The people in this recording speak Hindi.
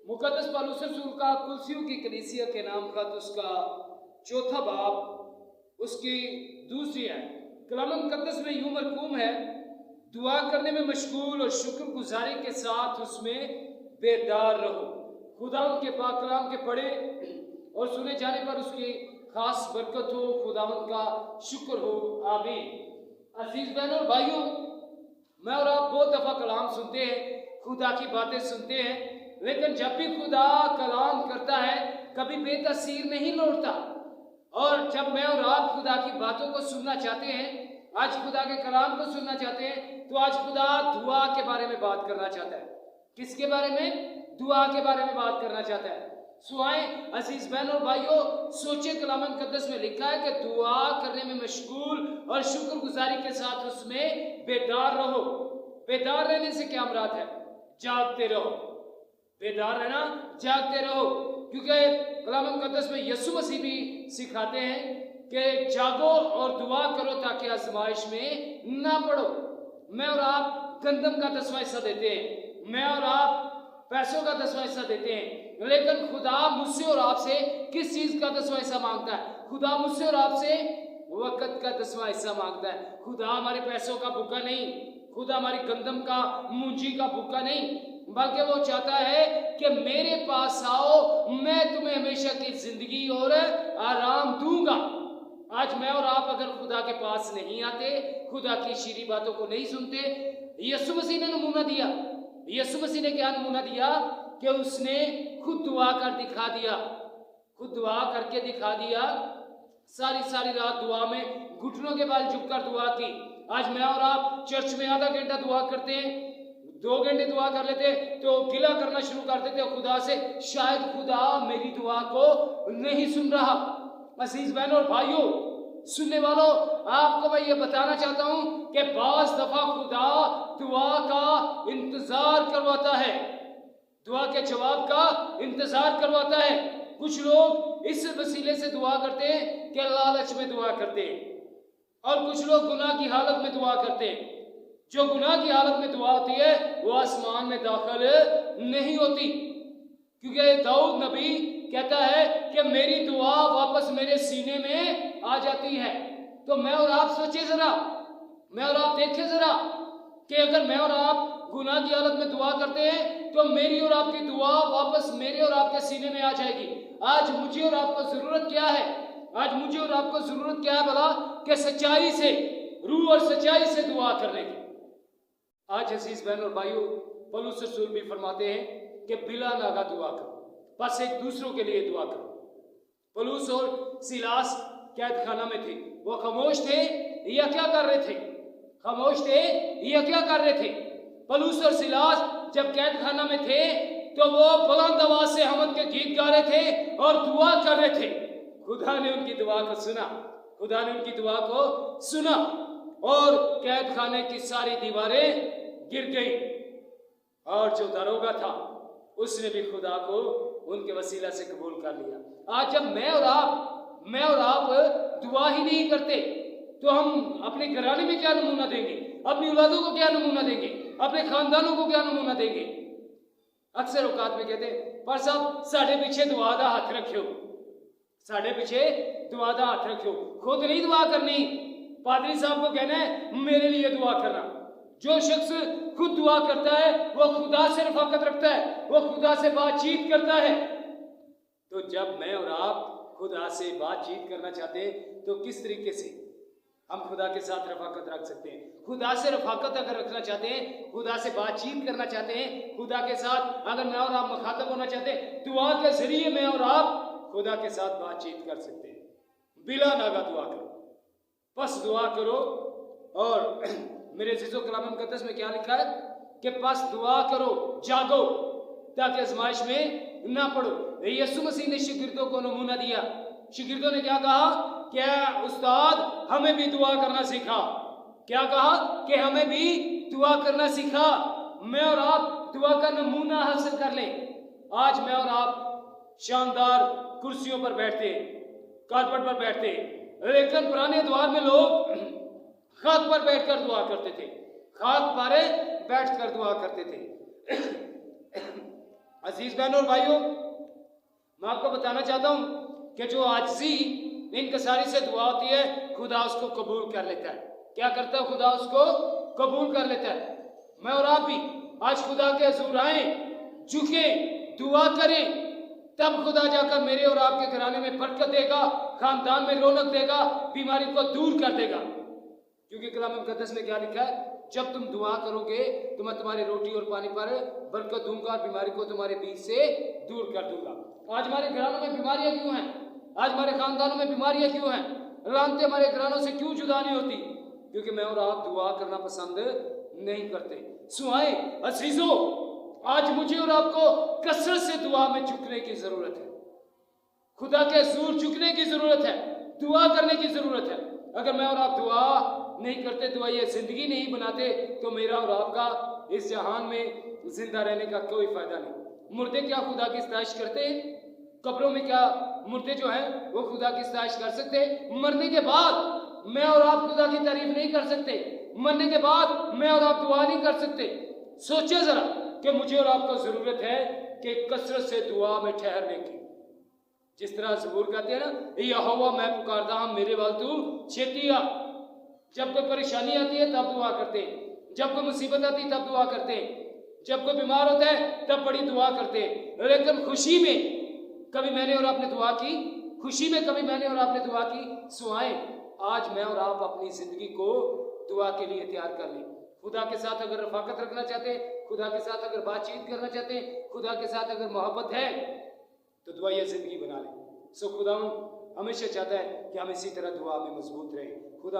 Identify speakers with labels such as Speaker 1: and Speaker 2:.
Speaker 1: मुकद्दस पौलुस रसूल का कुलसियों की कलीसिया के नाम खत उसका चौथा बाब उसकी दूसरी आयत कलाम मुकद्दस में यूं मरकूम है, दुआ करने में मशगूल और शुक्रगुजारी के साथ उसमें बेदार रहो। खुदा उनके पाक कलाम के पढ़े और सुने जाने पर उसकी खास बरकत हो। खुदावंद का शुक्र हो, आमीन। अजीज बहनों और भाइयों, मैं और आप बहुत दफा कलाम सुनते हैं, खुदा की बातें सुनते हैं, लेकिन जब भी खुदा कलाम करता है कभी बेतसीर नहीं लौटता। और जब मैं और आप खुदा की बातों को सुनना चाहते हैं, आज खुदा के कलाम को सुनना चाहते हैं, तो आज खुदा दुआ के बारे में बात करना चाहता है। किसके बारे में? दुआ के बारे में बात करना चाहता है। सुआएं अजीज बहनों और भाइयों, सोचे कलाम मुकद्दस में लिखा है कि दुआ करने में मशगूल और शुक्रगुजारी के साथ उसमें बेदार रहो। बेदार रहने से क्या मुराद है? जागते रहो। बेदार रहना, जागते रहो, क्योंकि कलाम मुकद्दस में यीशु मसीह भी सिखाते हैं कि जागो और दुआ करो ताकि आजमाइश में ना पड़ो। मैं और आप गंदम का 10वां हिस्सा देते हैं, मैं और आप पैसों का 10वां हिस्सा देते हैं, लेकिन खुदा मुझसे और आपसे किस चीज का 10वां हिस्सा मांगता है? खुदा मुझसे और आपसे वक्त का 10वां हिस्सा मांगता है। खुदा हमारे पैसों का भूखा नहीं, खुदा हमारी गंदम का मूंजी का भूखा नहीं, बल्कि वो चाहता है कि मेरे पास आओ, मैं तुम्हें हमेशा की जिंदगी और आराम दूंगा। आज मैं और आप अगर खुदा के पास नहीं आते, खुदा की शीरी बातों को नहीं सुनते, यीशु मसीह ने नमूना दिया। यीशु मसीह ने क्या नमूना दिया कि उसने खुद दुआ कर दिखा दिया, खुद दुआ करके दिखा दिया। सारी रात दुआ में घुटनों के बल झुककर दुआ की। आज मैं और आप चर्च में आधा घंटा दुआ करते हैं, 2 घंटे दुआ कर लेते तो गिला करना शुरू कर देते खुदा से, शायद खुदा मेरी दुआ को नहीं सुन रहा। अजीज बहनों और भाइयों, सुनने वालों, आपको मैं ये बताना चाहता हूं कि बाज दफा खुदा दुआ का इंतजार करवाता है, दुआ के जवाब का इंतजार करवाता है। कुछ लोग इस वसीले से दुआ करते हैं कि लालच में दुआ करते हैं, और कुछ लोग गुनाह की हालत में दुआ करते हैं। जो गुनाह की हालत में दुआ होती है वो आसमान में दाखिल नहीं होती, क्योंकि दाऊद नबी कहता है कि मेरी दुआ वापस मेरे सीने में आ जाती है। तो मैं और आप सोचे जरा, मैं और आप देखें जरा कि अगर मैं और आप गुनाह की हालत में दुआ करते हैं तो मेरी और आपकी दुआ वापस मेरे और आपके सीने में आ जाएगी। आज मुझे और आपको जरूरत क्या है? आज मुझे और आपको जरूरत क्या है भला? कि सच्चाई से, रूह और सच्चाई से दुआ करने की। आज अजीज बहन और भाइयों, पौलुस रसूल भी फरमाते हैं कि बिला नागा दुआ करो, बस एक दूसरों के लिए दुआ करो। पौलुस और सीलास कैद खाना में थे, वो खामोश थे या क्या कर रहे थे? खामोश थे या क्या कर रहे थे? पौलुस और सीलास जब कैद खाना में थे तो वो बुलंद आवाज से हमद के गीत गा रहे थे और दुआ कर रहे थे। खुदा ने उनकी दुआ को सुना, खुदा ने उनकी दुआ को सुना, और कैद खाने की सारी दीवारें गिर गई, और जो दरोगा था उसने भी खुदा को उनके वसीला से कबूल कर लिया। आज जब मैं और आप दुआ ही नहीं करते तो हम अपने घराने में क्या नमूना देंगे? अपनी औलादों को क्या नमूना देंगे? अपने खानदानों को क्या नमूना देंगे? अक्सर औकात में कहते हैं, पर साहब साढ़े पीछे दुआ दा हाथ रखियो, साढ़े पीछे दुआ दा हाथ रखियो। खुद नहीं दुआ करनी, पादरी साहब को कहना है मेरे लिए दुआ करना। जो शख्स खुद दुआ करता है वो खुदा से रफाकत रखता है, वो खुदा से बातचीत करता है। तो जब मैं और आप खुदा से बातचीत करना चाहते हैं तो किस तरीके से हम खुदा के साथ रफाकत रख सकते हैं? खुदा से रफाकत अगर रखना चाहते हैं, खुदा से बातचीत करना चाहते हैं, खुदा के साथ अगर मैं और आप मुखातब होना चाहते हैं, दुआ के जरिए मैं और आप खुदा के साथ बातचीत कर सकते हैं। बिला नागा दुआ करो, बस दुआ करो। और मेरे अज़ीज़ों, कलाम मुक़द्दस में क्या लिखा है कि बस दुआ करो, जागो, ताकि आज़माइश में ना पड़ो। यीशु मसीह ने शागिर्दों को नमूना दिया। शागिर्दों ने क्या कहा? क्या उस्ताद हमें भी दुआ करना सिखा। क्या कहा? कि हमें भी दुआ करना सिखा। मैं और आप दुआ का नमूना हासिल कर लें। आज मैं और आप शानदार कुर्सियों पर बैठते, कारपेट पर बैठते, लेकिन पुराने दौर में लोग खाक पर बैठकर दुआ करते थे, खाक पर बैठकर दुआ करते थे। अजीज बहनों और भाइयों, मैं आपको बताना चाहता हूं कि जो आजिज़ी इनकसारी से दुआ होती है, खुदा उसको कबूल कर लेता है। क्या करता है? खुदा उसको कबूल कर लेता है। मैं और आप भी आज खुदा के हजूर आए, झुके, दुआ करें, तब खुदा जाकर मेरे और आपके घराने में बरकत देगा, खानदान में रौनक देगा, बीमारी को दूर कर देगा। क्योंकि कलाम मुकद्दस में क्या लिखा है? जब तुम दुआ करोगे तो मैं तुम्हारी रोटी और पानी पर बरकत दूंगा और बीमारी को तुम्हारे बीच से दूर कर दूंगा। आज हमारे घरानों में बीमारियां क्यों हैं? आज हमारे खानदानों में बीमारियां क्यों हैं? लानतें हमारे घरानों से क्यों जुदा नहीं होती? क्योंकि मैं और आप दुआ करना पसंद नहीं करते। सुहाए अजीजों, आज मुझे और आपको कसरत से दुआ में झुकने की जरूरत है। खुदा के हजूर झुकने की जरूरत है, दुआ करने की जरूरत है। अगर मैं और आप दुआ नहीं करते, दुआ ये जिंदगी नहीं बनाते, तो मेरा और आपका इस जहान में जिंदा रहने का कोई फायदा नहीं। मुर्दे क्या खुदा की सताइश करते हैं? कब्रों में क्या मुर्दे जो हैं वो खुदा की सताइश कर सकते हैं? मरने के बाद मैं और आप खुदा की तारीफ नहीं कर सकते। मरने के बाद मैं और आप दुआ नहीं कर सकते। सोचिए जरा कि मुझे और आपको जरूरत है कि कसरत से दुआ में ठहरने की। जिस तरह ज़बूर कहते हैं ना, यहोवा मैं पुकारता हूं, मेरे वाल तू छेती आ। जब कोई परेशानी आती है तब दुआ करते हैं, जब कोई मुसीबत आती है तब दुआ करते हैं, जब कोई बीमार होता है तब बड़ी दुआ करते हैं। लेकिन खुशी में कभी मैंने और आपने दुआ की? खुशी में कभी मैंने और आपने दुआ की? सुहाए आज मैं और आप अपनी जिंदगी को दुआ के लिए तैयार कर लें। खुदा के साथ अगर रफाकत रखना चाहते हैं, खुदा के साथ अगर बातचीत करना चाहते हैं, खुदा के साथ अगर मोहब्बत है, तो दुआ ये जिंदगी बना लें। सो खुदा हमेशा चाहता है कि हम इसी तरह दुआ में मजबूत रहें। खुदा